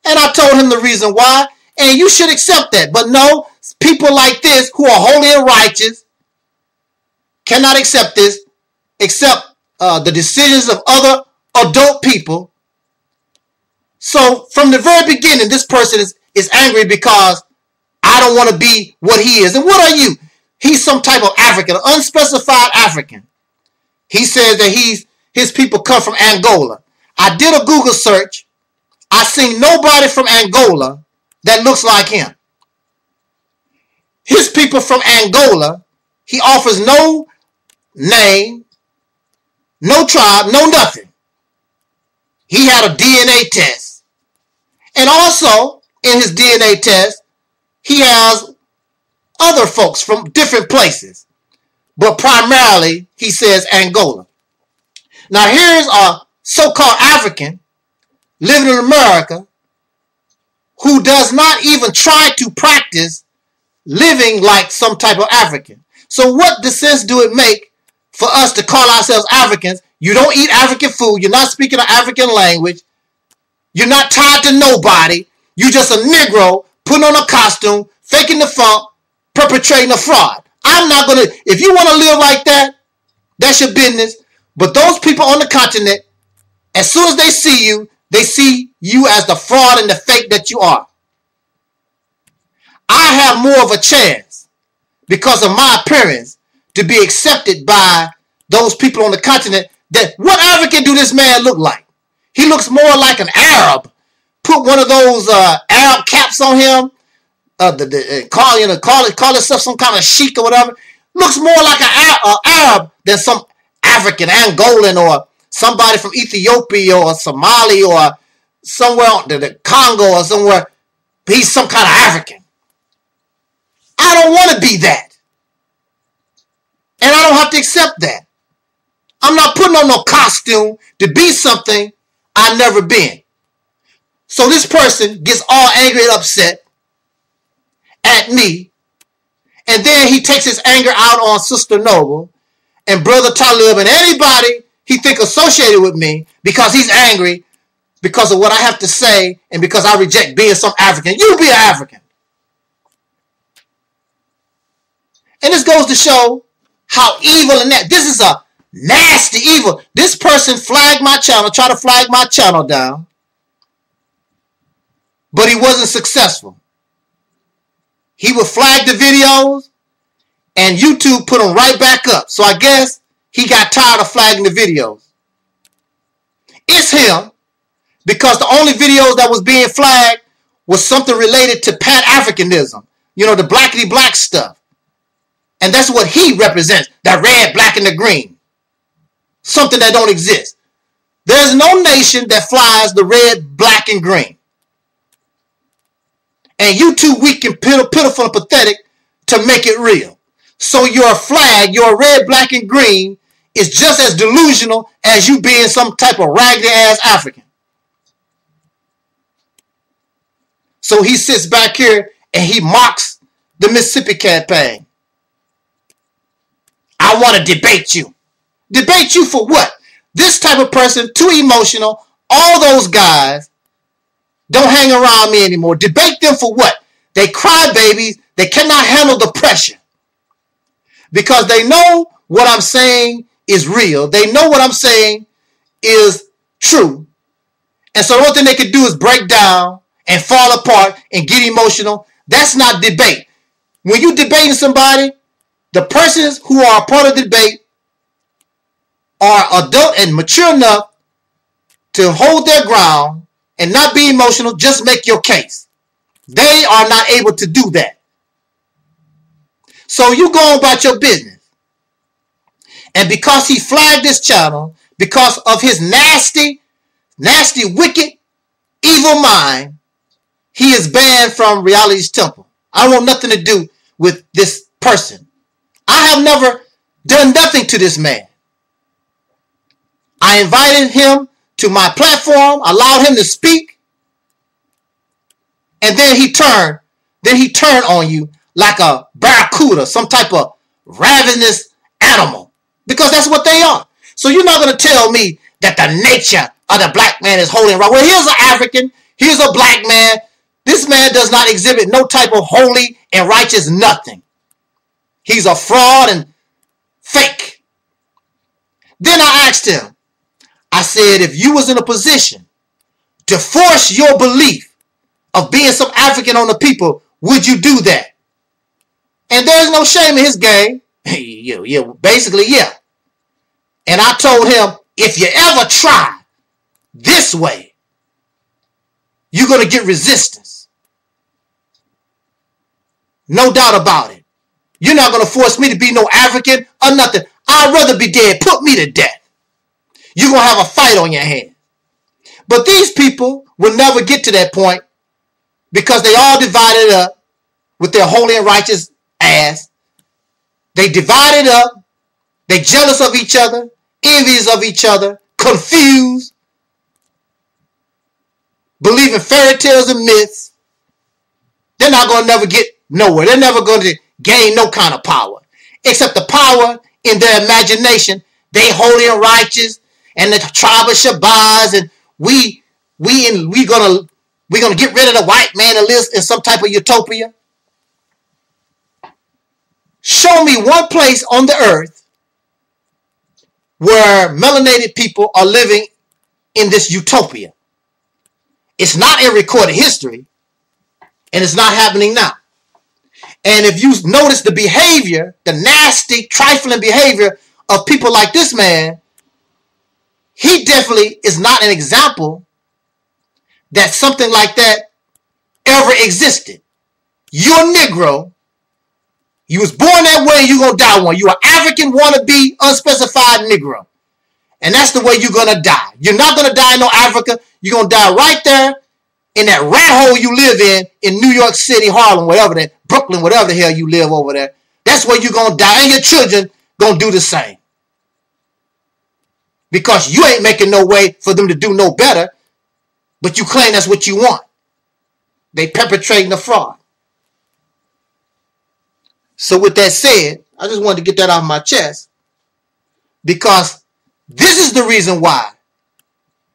And I told him the reason why, and you should accept that. But no, people like this who are holy and righteous cannot accept this, accept the decisions of other adult people. So from the very beginning, this person is angry because I don't want to be what he is. And what are you? He's some type of African, unspecified African. He says that his people come from Angola. I did a Google search. I seen nobody from Angola that looks like him. His people from Angola, he offers no name, no tribe, no nothing. He had a DNA test. And also, in his DNA test, he has other folks from different places. But primarily, he says Angola. Now, here's a so-called African living in America who does not even try to practice living like some type of African. So what sense do it make for us to call ourselves Africans? You don't eat African food. You're not speaking an African language. You're not tied to nobody. You're just a Negro putting on a costume, faking the funk, perpetrating a fraud. I'm not going to, if you want to live like that, that's your business. But those people on the continent, as soon as they see you as the fraud and the fake that you are. I have more of a chance because of my appearance to be accepted by those people on the continent. That what African do this man look like? He looks more like an Arab. Put one of those Arab caps on him. Call himself some kind of sheik or whatever. Looks more like an Arab than some African, Angolan, or somebody from Ethiopia or Somalia or somewhere the Congo or somewhere. He's some kind of African. I don't want to be that. And I don't have to accept that. I'm not putting on no costume to be something I've never been. So this person gets all angry and upset at me And then he takes his anger out on Sister Noble and Brother Talib and anybody he think associated with me because he's angry because of what I have to say and because I reject being some African. You be an African. And this goes to show how evil and that. This is a nasty evil. This person flagged my channel, tried to flag my channel down, but he wasn't successful. He would flag the videos and YouTube put them right back up. So I guess he got tired of flagging the videos. It's him because the only videos that was being flagged was something related to Pan-Africanism. You know, the blackity black stuff. And that's what he represents. That red, black, and the green. Something that don't exist. There's no nation that flies the red, black, and green. And you too weak and pitiful and pathetic to make it real. So your flag, your red, black, and green is just as delusional as you being some type of raggedy ass African. So he sits back here and he mocks the Mississippi campaign. I want to debate you. Debate you for what? This type of person, too emotional. All those guys don't hang around me anymore. Debate them for what? They cry babies. They cannot handle the pressure. Because they know what I'm saying is real. They know what I'm saying is true. And so the only thing they can do is break down and fall apart and get emotional. That's not debate. When you're debating somebody, the persons who are a part of the debate are adult and mature enough to hold their ground and not be emotional. Just make your case. They are not able to do that. So you go on about your business. And because he flagged this channel, because of his nasty, wicked, evil mind, he is banned from Reality's temple. I want nothing to do with this person. I have never done nothing to this man. I invited him to my platform, allowed him to speak, and then he turned on you like a barracuda, some type of ravenous animal, because that's what they are. So you're not going to tell me that the nature of the black man is holy and right. Well, here's an African, here's a black man. This man does not exhibit no type of holy and righteous nothing. He's a fraud and fake. Then I asked him, I said, if you was in a position to force your belief of being some African on the people, would you do that? And there's no shame in his game. Yeah, basically, yeah. And I told him, if you ever try this way, you're going to get resistance. No doubt about it. You're not going to force me to be no African or nothing. I'd rather be dead. Put me to death. You're going to have a fight on your hands. But these people will never get to that point because they all divided up with their holy and righteous ass. They divided up. They jealous of each other, envious of each other, confused, believe in fairy tales and myths. They're not going to never get nowhere. They're never going to gain no kind of power, except the power in their imagination. They holy and righteous, and the tribe of Shabazz, and we gonna get rid of the white man and live in some type of utopia. Show me one place on the earth where melanated people are living in this utopia. It's not in recorded history, and it's not happening now. And if you notice the behavior, the nasty, trifling behavior of people like this man, he definitely is not an example that something like that ever existed. You're a Negro. You was born that way and you're going to die one. You're an African wannabe, unspecified Negro. And that's the way you're going to die. You're not going to die in no Africa. You're going to die right there in that rat hole you live in New York City, Harlem, whatever that, Brooklyn, whatever the hell you live over there. That's where you're going to die. And your children going to do the same. Because you ain't making no way for them to do no better, but you claim that's what you want. They perpetrating the fraud. So with that said, I just wanted to get that off my chest, because this is the reason why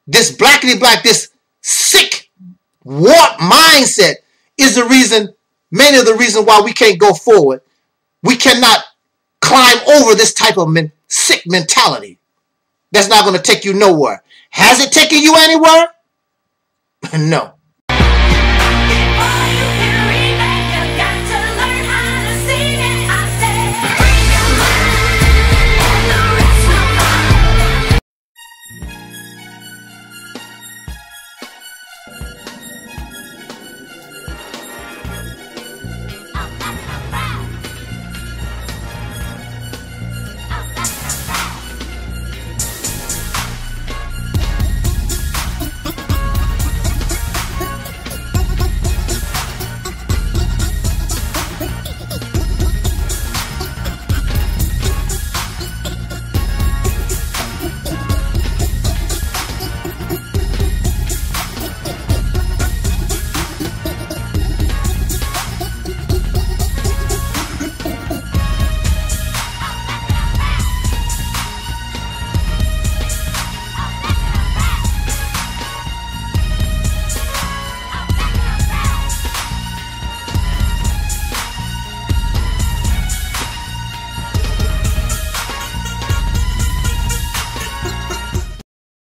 this blackity black, this sick, warped mindset is the reason, many of the reasons why we can't go forward. We cannot climb over this type of sick mentality. That's not going to take you nowhere. Has it taken you anywhere? No.